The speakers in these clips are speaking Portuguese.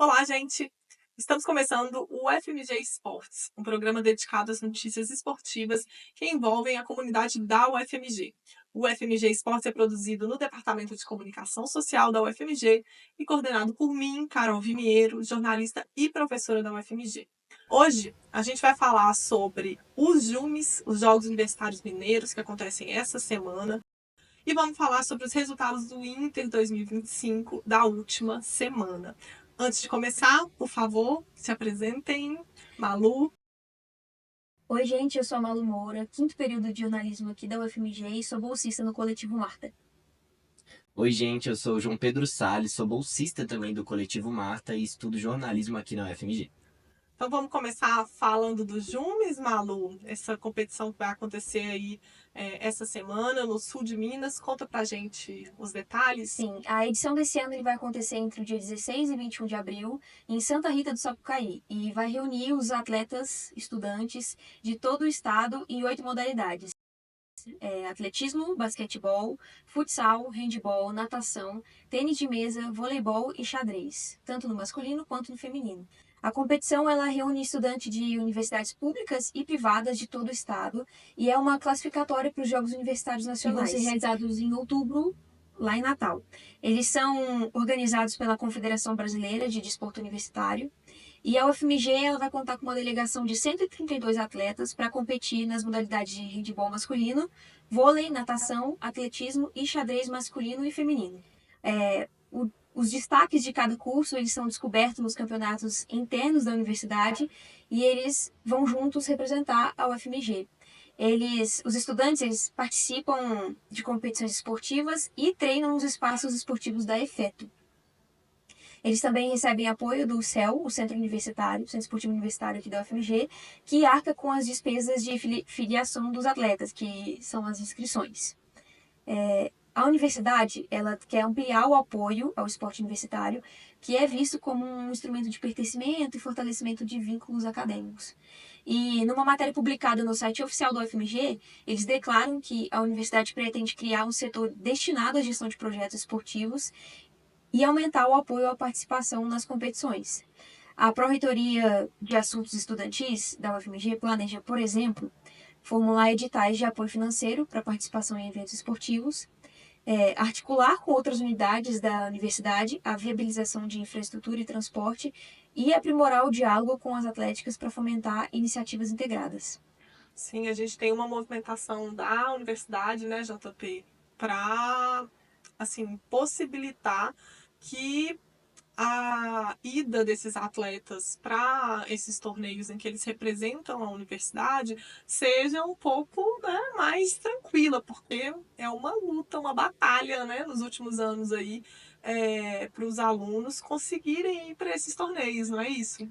Olá, gente! Estamos começando o UFMG Esportes, um programa dedicado às notícias esportivas que envolvem a comunidade da UFMG. O UFMG Esportes é produzido no Departamento de Comunicação Social da UFMG e coordenado por mim, Carol Vimiero, jornalista e professora da UFMG. Hoje, a gente vai falar sobre os JUMES, os Jogos Universitários Mineiros, que acontecem essa semana, e vamos falar sobre os resultados do Inter 2025 da última semana. Antes de começar, por favor, se apresentem. Malu. Oi, gente, eu sou a Malu Moura, quinto período de jornalismo aqui da UFMG e sou bolsista no Coletivo Marta. Oi, gente, eu sou o João Pedro Salles, sou bolsista também do Coletivo Marta e estudo jornalismo aqui na UFMG. Então vamos começar falando dos Jumes, Malu. Essa competição que vai acontecer aí essa semana no sul de Minas. Conta pra gente os detalhes. Sim, a edição desse ano ele vai acontecer entre o dia 16 e 21 de abril em Santa Rita do Sapucaí e vai reunir os atletas, estudantes de todo o estado em 8 modalidades. Atletismo, basquetebol, futsal, handebol, natação, tênis de mesa, voleibol e xadrez, tanto no masculino quanto no feminino. A competição ela reúne estudantes de universidades públicas e privadas de todo o estado e é uma classificatória para os Jogos Universitários Nacionais. E vão ser realizados em outubro, lá em Natal. Eles são organizados pela Confederação Brasileira de Desporto Universitário e a UFMG ela vai contar com uma delegação de 132 atletas para competir nas modalidades de handebol masculino, vôlei, natação, atletismo e xadrez masculino e feminino. Os destaques de cada curso eles são descobertos nos campeonatos internos da universidade e eles vão juntos representar a UFMG. Os estudantes participam de competições esportivas e treinam nos espaços esportivos da EFETO. Eles também recebem apoio do CEL, o Centro Esportivo Universitário aqui da UFMG, que arca com as despesas de filiação dos atletas, que são as inscrições. A universidade ela quer ampliar o apoio ao esporte universitário, que é visto como um instrumento de pertencimento e fortalecimento de vínculos acadêmicos. E numa matéria publicada no site oficial da UFMG, eles declaram que a universidade pretende criar um setor destinado à gestão de projetos esportivos e aumentar o apoio à participação nas competições. A Pró-Reitoria de Assuntos Estudantis da UFMG planeja, por exemplo, formular editais de apoio financeiro para participação em eventos esportivos, articular com outras unidades da universidade a viabilização de infraestrutura e transporte e aprimorar o diálogo com as atléticas para fomentar iniciativas integradas. Sim, a gente tem uma movimentação da universidade, né, JP, para assim, possibilitar que a ida desses atletas para esses torneios em que eles representam a universidade seja um pouco, né, mais tranquila, porque é uma luta, uma batalha, né, nos últimos anos aí, para os alunos conseguirem ir para esses torneios, não é isso?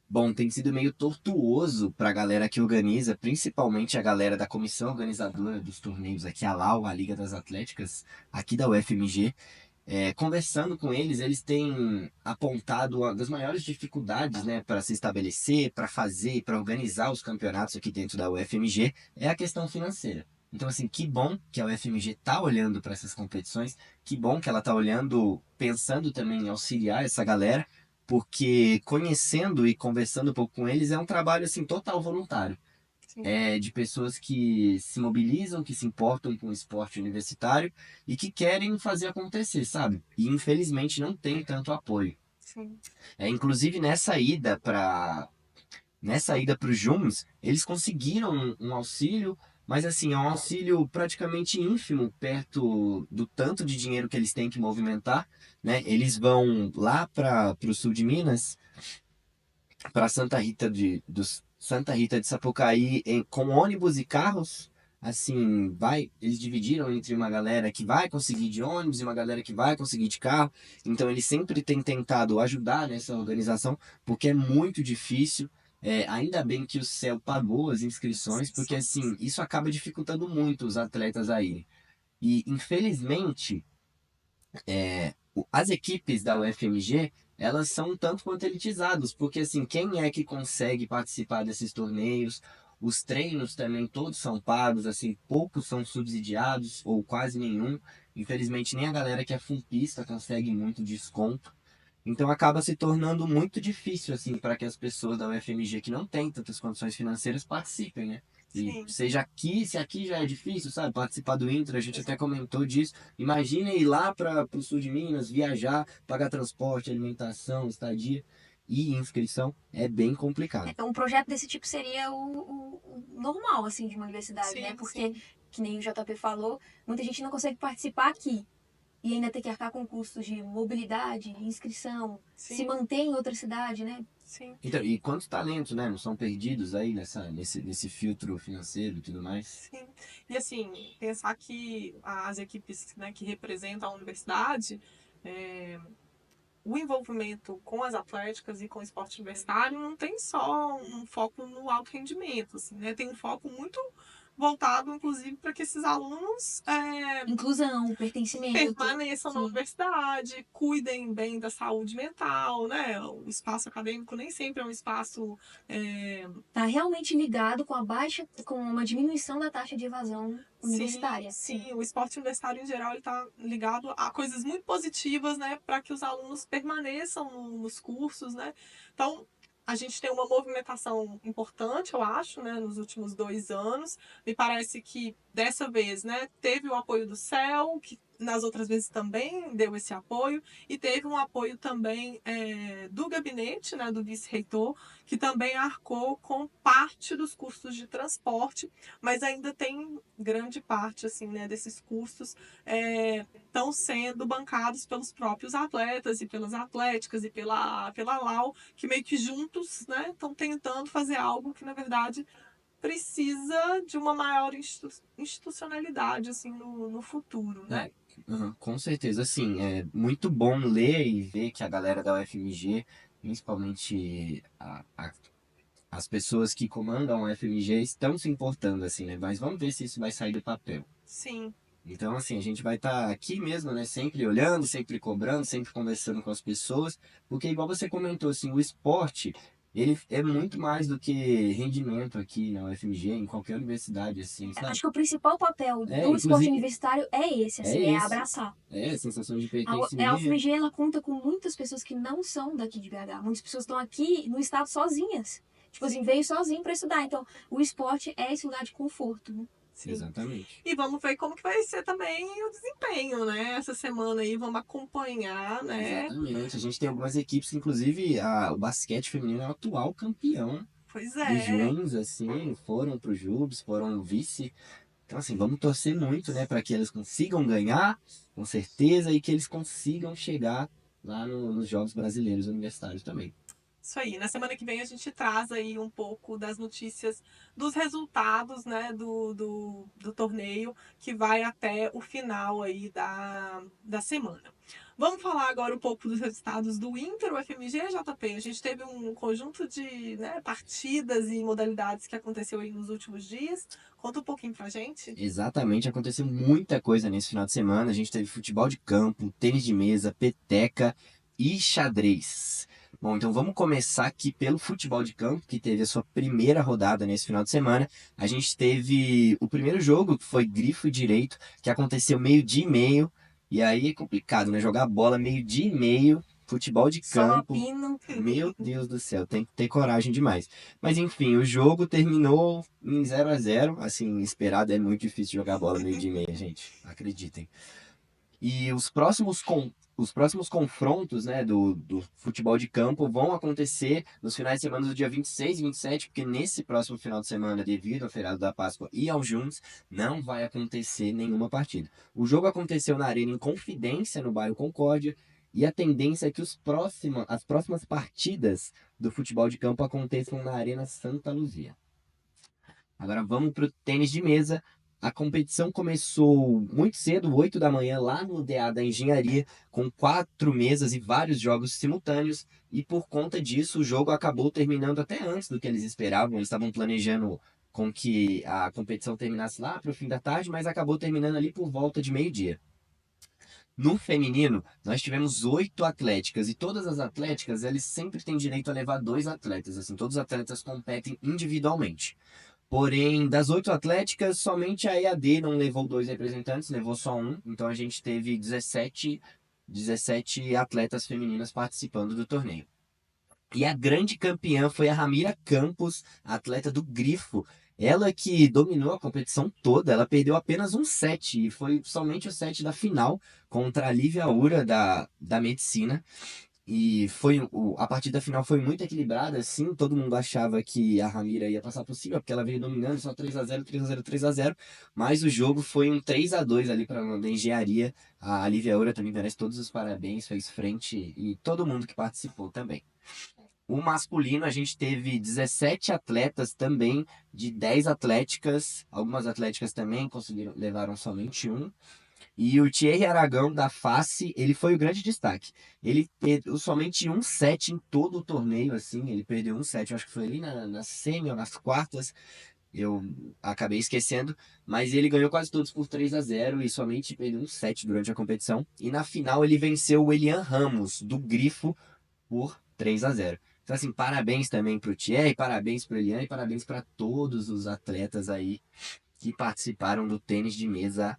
Bom, tem sido meio tortuoso para a galera que organiza, principalmente a galera da comissão organizadora dos torneios aqui, a LAU, a Liga das Atléticas, aqui da UFMG. Conversando com eles, eles têm apontado uma das maiores dificuldades, né, para se estabelecer, para fazer, para organizar os campeonatos aqui dentro da UFMG, é a questão financeira. Então, assim, que bom que a UFMG está olhando para essas competições, que bom que ela está olhando, pensando também em auxiliar essa galera, porque conhecendo e conversando um pouco com eles é um trabalho, assim, total voluntário. Sim. De pessoas que se mobilizam, que se importam com o esporte universitário e que querem fazer acontecer, sabe? E infelizmente não tem tanto apoio. Sim. Inclusive nessa ida para os JUMS, eles conseguiram um auxílio, mas assim, é um auxílio praticamente ínfimo perto do tanto de dinheiro que eles têm que movimentar, né? Eles vão lá para o sul de Minas, para Santa Rita de Sapucaí com ônibus e carros. Assim, eles dividiram entre uma galera que vai conseguir de ônibus e uma galera que vai conseguir de carro. Então eles sempre têm tentado ajudar nessa organização, porque é muito difícil. Ainda bem que o CEL pagou as inscrições, porque assim, isso acaba dificultando muito os atletas a irem. E infelizmente, as equipes da UFMG, elas são um tanto quanto elitizadas, porque assim, quem é que consegue participar desses torneios? Os treinos também todos são pagos, assim, poucos são subsidiados, ou quase nenhum. Infelizmente, nem a galera que é fullpista consegue muito desconto. Então acaba se tornando muito difícil, assim, para que as pessoas da UFMG que não têm tantas condições financeiras participem, né? E Sim, seja aqui, se aqui já é difícil, sabe? Participar do Intra, a gente até comentou disso. Imagina ir lá para o sul de Minas, viajar, pagar transporte, alimentação, estadia e inscrição. É bem complicado. Um projeto desse tipo seria o normal, assim, de uma universidade, né? sim, Porque, sim, que nem o JP falou, muita gente não consegue participar aqui. E ainda ter que arcar com custos de mobilidade, inscrição, se sim, manter em outra cidade, né? sim, Então, e quantos talentos, né? Não são perdidos aí nesse filtro financeiro e tudo mais? sim. E assim, pensar que as equipes, né, que representam a universidade, é, o envolvimento com as atléticas e com o esporte universitário não tem só um foco no alto rendimento, assim, né? Tem um foco muito voltado, inclusive, para que esses alunos Inclusão, pertencimento, permaneçam na sim. universidade, cuidem bem da saúde mental, né? O espaço acadêmico nem sempre é um espaço. Tá realmente ligado com a baixa, com uma diminuição da taxa de evasão Sim, universitária, sim. sim, o esporte universitário em geral está ligado a coisas muito positivas, né, para que os alunos permaneçam nos cursos, né? Então, a gente tem uma movimentação importante, eu acho, né, nos últimos 2 anos. Me parece que dessa vez, né, teve o apoio do CEL, que nas outras vezes também deu esse apoio, e teve um apoio também do gabinete, né, do vice-reitor, que também arcou com parte dos custos de transporte, mas ainda tem grande parte assim, né, desses custos estão sendo bancados pelos próprios atletas e pelas atléticas e pela LAU, que meio que juntos, né, estão tentando fazer algo que, na verdade, precisa de uma maior institucionalidade assim, no futuro, né? É, uhum, com certeza. Assim, é muito bom ler e ver que a galera da UFMG, principalmente as pessoas que comandam a UFMG, estão se importando, assim, né? Mas vamos ver se isso vai sair do papel. Sim, Então, assim, a gente vai estar aqui mesmo, né? Sempre olhando, sempre cobrando, sempre conversando com as pessoas, porque igual você comentou, assim, o esporte, ele é muito mais do que rendimento aqui na UFMG, em qualquer universidade, assim, sabe? Acho que o principal papel É, do esporte inclusive, universitário é esse, é assim, é esse. abraçar. É, sensação de A pertencimento. UFMG, ela conta com muitas pessoas que não são daqui de BH. Muitas pessoas estão aqui no estado sozinhas. Tipo assim, sim, veio sozinho para estudar. Então, o esporte é esse lugar de conforto, né? sim. Exatamente. E vamos ver como que vai ser também o desempenho, né? Essa semana aí vamos acompanhar, né? Exatamente. A gente tem algumas equipes que, inclusive, o basquete feminino é o atual campeão Pois dos é. Juns, assim, foram pro Jubes, foram vice. Então, assim, vamos torcer muito, né, para que eles consigam ganhar, com certeza, e que eles consigam chegar lá nos Jogos Brasileiros Universitários também. Isso aí. Na semana que vem a gente traz aí um pouco das notícias dos resultados, né, do torneio, que vai até o final aí da semana. Vamos falar agora um pouco dos resultados do Inter UFMG, JP. A gente teve um conjunto de, né, partidas e modalidades que aconteceu aí nos últimos dias. Conta um pouquinho pra gente. Exatamente, aconteceu muita coisa nesse final de semana. A gente teve futebol de campo, tênis de mesa, peteca e xadrez. Bom, então vamos começar aqui pelo futebol de campo, que teve a sua primeira rodada nesse final de semana. A gente teve o primeiro jogo, que foi Grifo e Direito, que aconteceu meio-dia e meio. E aí é complicado, né? Jogar bola meio-dia e meio, futebol de Sol a campo. pino. Meu Deus do céu, tem que ter coragem demais. Mas enfim, o jogo terminou em 0-0. Assim, esperado é muito difícil jogar bola meio-dia e meia, gente. Acreditem. E os próximos confrontos, né, do futebol de campo vão acontecer nos finais de semana do dia 26 e 27, porque nesse próximo final de semana, devido ao feriado da Páscoa e ao Juns, não vai acontecer nenhuma partida. O jogo aconteceu na Arena Inconfidência, no bairro Concórdia, e a tendência é que as próximas partidas do futebol de campo aconteçam na Arena Santa Luzia. Agora vamos para o tênis de mesa. A competição começou muito cedo, 8 da manhã, lá no DA da Engenharia, com 4 mesas e vários jogos simultâneos. E por conta disso, o jogo acabou terminando até antes do que eles esperavam. Eles estavam planejando com que a competição terminasse lá para o fim da tarde, mas acabou terminando ali por volta de meio-dia. No feminino, nós tivemos 8 atléticas e todas as atléticas, eles sempre têm direito a levar 2 atletas. Assim, todos os atletas competem individualmente. Porém, das 8 atléticas, somente a EAD não levou 2 representantes, levou só um. Então a gente teve 17 17 atletas femininas participando do torneio. E a grande campeã foi a Ramira Campos, atleta do Grifo. Ela que dominou a competição toda, ela perdeu apenas um set, e foi somente o set da final contra a Lívia Ura da Medicina. E a partida final foi muito equilibrada, assim, todo mundo achava que a Ramira ia passar por cima, porque ela veio dominando só 3-0, 3-0, 3-0, mas o jogo foi um 3-2 ali para a Engenharia. A Lívia Ura também merece todos os parabéns, fez frente, e todo mundo que participou também. O masculino, a gente teve 17 atletas também, de 10 atléticas. Algumas atléticas também levaram somente um. E o Thierry Aragão, da Face, ele foi o grande destaque. Ele perdeu somente um set em todo o torneio, assim. Ele perdeu um set, eu acho que foi ali na semi ou nas quartas. Eu acabei esquecendo. Mas ele ganhou quase todos por 3-0 e somente perdeu um set durante a competição. E na final ele venceu o Elian Ramos, do Grifo, por 3-0. Então, assim, parabéns também para o Thierry, parabéns para o Elian e parabéns para todos os atletas aí que participaram do tênis de mesa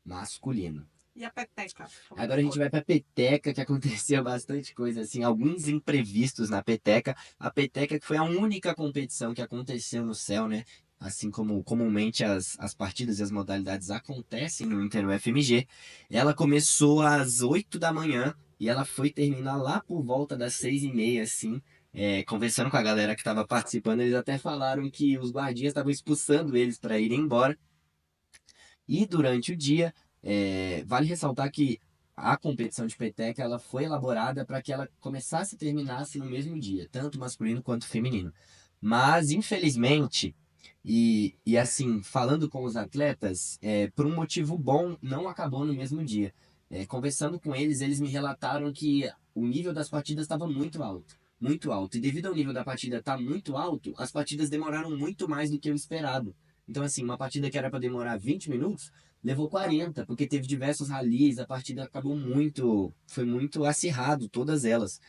masculino. E a peteca? Agora a gente vai para a peteca, que aconteceu bastante coisa, assim, alguns imprevistos na peteca. A peteca que foi a única competição que aconteceu no céu, né? Assim como comumente as partidas e as modalidades acontecem no Inter UFMG. Ela começou às 8 da manhã e ela foi terminar lá por volta das 6h30, assim. Conversando com a galera que estava participando, eles até falaram que os guardinhas estavam expulsando eles para irem embora. E durante o dia, vale ressaltar que a competição de peteca ela foi elaborada para que ela começasse e terminasse no mesmo dia, tanto masculino quanto feminino. Mas, infelizmente, e assim, falando com os atletas, por um motivo bom, não acabou no mesmo dia. Conversando com eles, eles me relataram que o nível das partidas estava muito alto. Muito alto. E devido ao nível da partida estar muito alto, as partidas demoraram muito mais do que o esperado. Então, assim, uma partida que era para demorar 20 minutos, levou 40, porque teve diversos ralis, a partida acabou muito, foi muito acirrado, todas elas.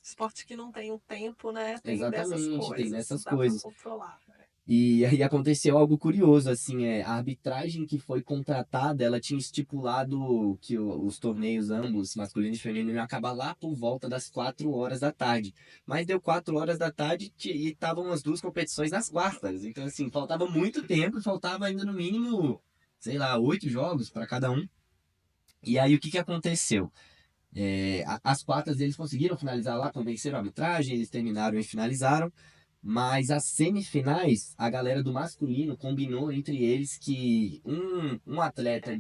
Esporte que não tem o tempo, né? Tem dessas Exatamente, tem coisas. dessas Dá pra coisas. controlar. Né? E aí aconteceu algo curioso, assim, a arbitragem que foi contratada, ela tinha estipulado que os torneios ambos, masculino e feminino, iam acabar lá por volta das 4 horas da tarde. Mas deu 4 horas da tarde e estavam as duas competições nas quartas. Então, assim, faltava muito tempo, faltava ainda no mínimo, sei lá, 8 jogos para cada um. E aí o que que aconteceu? As quartas eles conseguiram finalizar lá, convenceram a arbitragem, eles terminaram e finalizaram. Mas as semifinais, a galera do masculino combinou entre eles que um atleta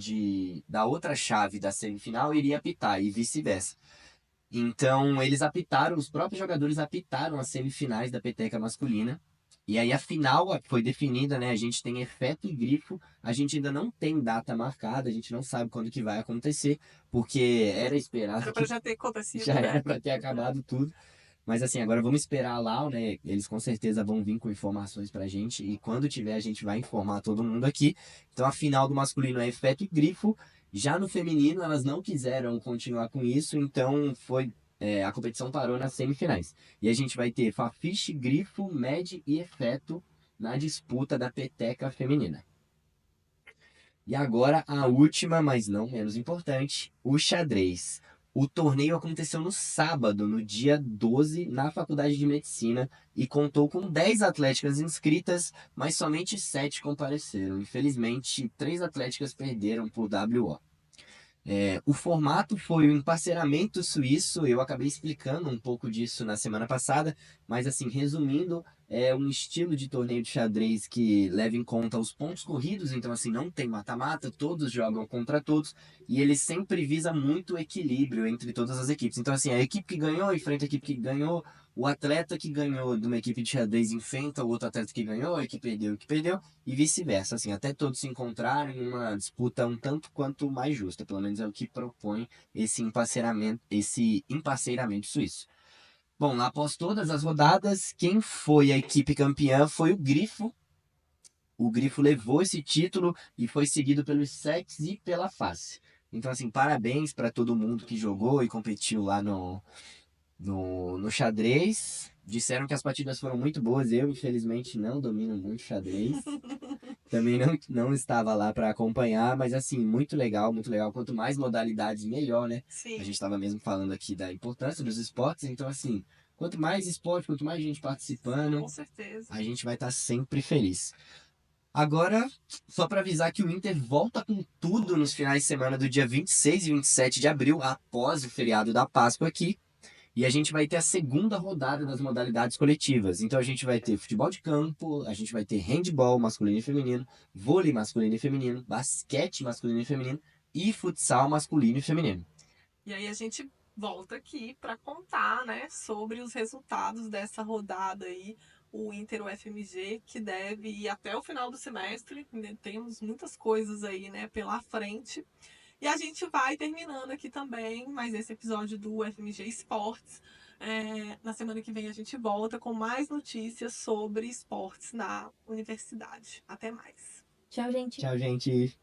da outra chave da semifinal iria apitar e vice-versa. Então eles apitaram, os próprios jogadores apitaram as semifinais da peteca masculina. E aí a final foi definida, né? A gente tem Efeto e Grifo. A gente ainda não tem data marcada, a gente não sabe quando que vai acontecer, porque era esperado Era que pra já ter acontecido, já era né? para ter acabado tudo. Mas assim, agora vamos esperar lá, né? Eles com certeza vão vir com informações pra gente. E quando tiver, a gente vai informar todo mundo aqui. Então a final do masculino é Efeto e Grifo. Já no feminino, elas não quiseram continuar com isso, então a competição parou nas semifinais. E a gente vai ter Fafiche, Grifo, Med e Efeto na disputa da peteca feminina. E agora a última, mas não menos importante, o xadrez. O torneio aconteceu no sábado, no dia 12, na Faculdade de Medicina, e contou com 10 atléticas inscritas, mas somente 7 compareceram. Infelizmente, 3 atléticas perderam por WO. O formato foi o emparceramento suíço, eu acabei explicando um pouco disso na semana passada, mas assim, resumindo, é um estilo de torneio de xadrez que leva em conta os pontos corridos, então assim, não tem mata-mata, todos jogam contra todos, e ele sempre visa muito o equilíbrio entre todas as equipes. Então assim, a equipe que ganhou enfrenta a equipe que ganhou, o atleta que ganhou de uma equipe de xadrez enfrenta o outro atleta que ganhou, a que perdeu, o que perdeu, e vice-versa, assim, até todos se encontrarem em uma disputa um tanto quanto mais justa, pelo menos é o que propõe esse emparceiramento suíço. Bom, lá após todas as rodadas, quem foi a equipe campeã foi o Grifo. O Grifo levou esse título e foi seguido pelos Sex e pela Face. Então, assim, parabéns para todo mundo que jogou e competiu lá no xadrez. Disseram que as partidas foram muito boas. Eu, infelizmente, não domino muito xadrez. Também não estava lá para acompanhar, mas assim, muito legal, muito legal. Quanto mais modalidades, melhor, né? A Sim, gente estava mesmo falando aqui da importância dos esportes, então assim, quanto mais esporte, quanto mais gente participando, com certeza. a gente vai estar sempre feliz. Agora, só para avisar que o Inter volta com tudo nos finais de semana do dia 26 e 27 de abril, após o feriado da Páscoa aqui. E a gente vai ter a segunda rodada das modalidades coletivas. Então a gente vai ter futebol de campo, a gente vai ter handball masculino e feminino, vôlei masculino e feminino, basquete masculino e feminino e futsal masculino e feminino. E aí a gente volta aqui para contar, né, sobre os resultados dessa rodada aí, o Inter UFMG, que deve ir até o final do semestre. Ainda temos muitas coisas aí, né, pela frente. E a gente vai terminando aqui também mais esse episódio do UFMG Esportes. Na semana que vem a gente volta com mais notícias sobre esportes na universidade. Até mais. Tchau, gente. Tchau, gente!